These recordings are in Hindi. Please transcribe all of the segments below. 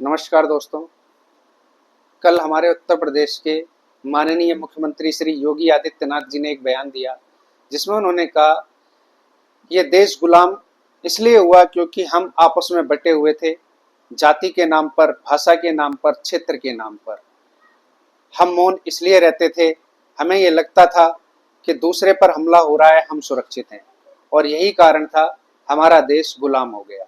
नमस्कार दोस्तों। कल हमारे उत्तर प्रदेश के माननीय मुख्यमंत्री श्री योगी आदित्यनाथ जी ने एक बयान दिया, जिसमें उन्होंने कहा ये देश गुलाम इसलिए हुआ क्योंकि हम आपस में बटे हुए थे, जाति के नाम पर, भाषा के नाम पर, क्षेत्र के नाम पर। हम मौन इसलिए रहते थे, हमें ये लगता था कि दूसरे पर हमला हो रहा है, हम सुरक्षित हैं, और यही कारण था हमारा देश गुलाम हो गया।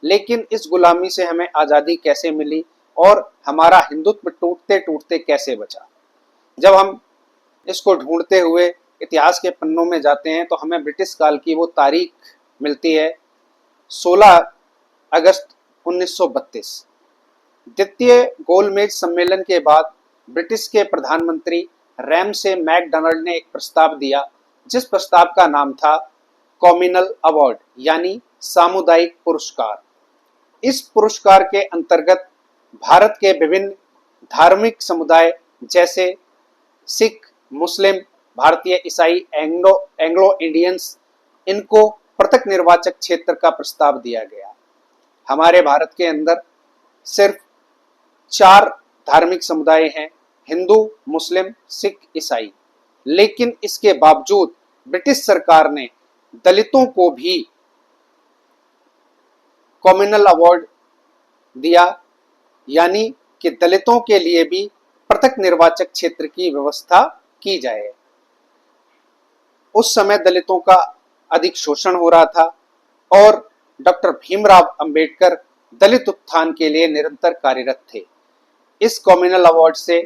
लेकिन इस गुलामी से हमें आज़ादी कैसे मिली और हमारा हिंदुत्व टूटते टूटते कैसे बचा। जब हम इसको ढूंढते हुए इतिहास के पन्नों में जाते हैं तो हमें ब्रिटिश काल की वो तारीख मिलती है, 16 अगस्त 1932। द्वितीय गोलमेज सम्मेलन के बाद ब्रिटिश के प्रधानमंत्री रैमसे मैकडॉनल्ड ने एक प्रस्ताव दिया, जिस प्रस्ताव का नाम था कॉम्युनल अवार्ड, यानी सामुदायिक पुरस्कार। इस पुरस्कार के अंतर्गत भारत के विभिन्न धार्मिक समुदाय जैसे सिख, मुस्लिम, भारतीय ईसाई, एंग्लो इंडियंस, इनको पृथक निर्वाचक क्षेत्र का प्रस्ताव दिया गया। हमारे भारत के अंदर सिर्फ 4 धार्मिक समुदाय हैं, हिंदू, मुस्लिम, सिख, ईसाई। लेकिन इसके बावजूद ब्रिटिश सरकार ने दलितों को भी कॉम्युनल अवार्ड दिया, यानी कि दलितों के लिए भी पृथक निर्वाचक क्षेत्र की व्यवस्था की जाए। उस समय दलितों का अधिक शोषण हो रहा था और डॉक्टर भीमराव अंबेडकर दलित उत्थान के लिए निरंतर कार्यरत थे। इस कॉम्युनल अवार्ड से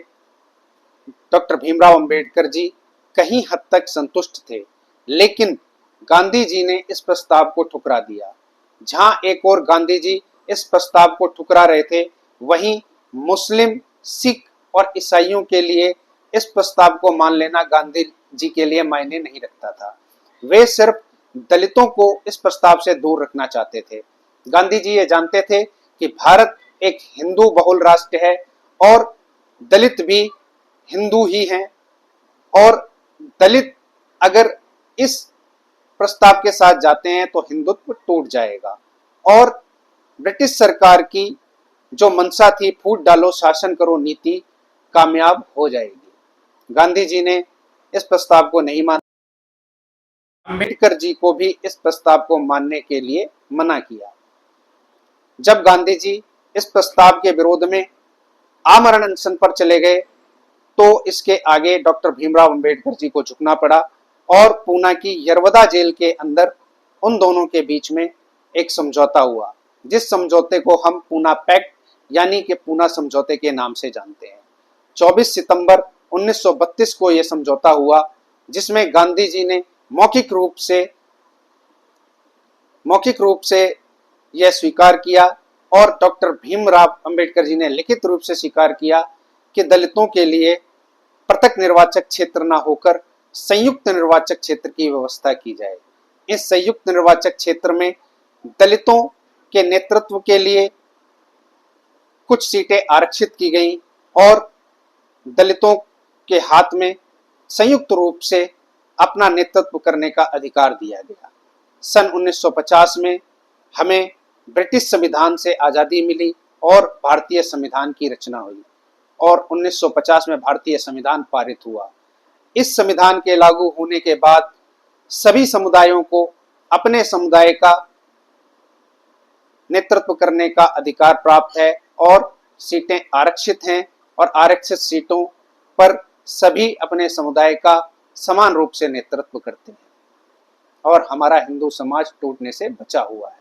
डॉक्टर भीमराव अंबेडकर जी कहीं हद तक संतुष्ट थे, लेकिन गांधी जी ने इस प्रस्ताव को ठुकरा दिया। जहां एक और गांधी जी इस प्रस्ताव को ठुकरा रहे थे, वहीं मुस्लिम, सिख और ईसाइयों के लिए इस प्रस्ताव को मान लेना गांधी जी के लिए मायने नहीं रखता था। वे सिर्फ दलितों को इस प्रस्ताव से दूर रखना चाहते थे। गांधी जी ये जानते थे कि भारत एक हिंदू बहुल राष्ट्र है और दलित भी हिंदू ही हैं, और दलित अगर इस प्रस्ताव के साथ जाते हैं तो हिंदुत्व टूट जाएगा और ब्रिटिश सरकार की जो मंशा थी, फूट डालो शासन करो नीति, कामयाब हो जाएगी। गांधी जी ने इस प्रस्ताव को नहीं माना। अम्बेडकर जी को भी इस प्रस्ताव को मानने के लिए मना किया। जब गांधी जी इस प्रस्ताव के विरोध में आमरण अनशन पर चले गए तो इसके आगे डॉक्टर भीमराव अंबेडकर जी को झुकना पड़ा और पूना की यरवदा जेल के अंदर उन दोनों के बीच में एक समझौता हुआ, जिस समझौते को हम पूना पैक्ट यानी कि पूना समझौते के नाम से जानते हैं। 24 सितंबर 1932 को यह समझौता हुआ, जिसमें गांधी जी ने मौखिक रूप से यह स्वीकार किया और डॉक्टर भीमराव अंबेडकर जी ने लिखित रूप से स्वीकार किया कि दलितों के लिए पृथक निर्वाचक क्षेत्र न होकर संयुक्त निर्वाचक क्षेत्र की व्यवस्था की जाए। इस संयुक्त निर्वाचक क्षेत्र में दलितों के नेतृत्व के लिए कुछ सीटें आरक्षित की गई और दलितों के हाथ में संयुक्त रूप से अपना नेतृत्व करने का अधिकार दिया गया। सन 1950 में हमें ब्रिटिश संविधान से आज़ादी मिली और भारतीय संविधान की रचना हुई और 1950 में भारतीय संविधान पारित हुआ। इस संविधान के लागू होने के बाद सभी समुदायों को अपने समुदाय का नेतृत्व करने का अधिकार प्राप्त है और सीटें आरक्षित हैं और आरक्षित सीटों पर सभी अपने समुदाय का समान रूप से नेतृत्व करते हैं और हमारा हिंदू समाज टूटने से बचा हुआ है।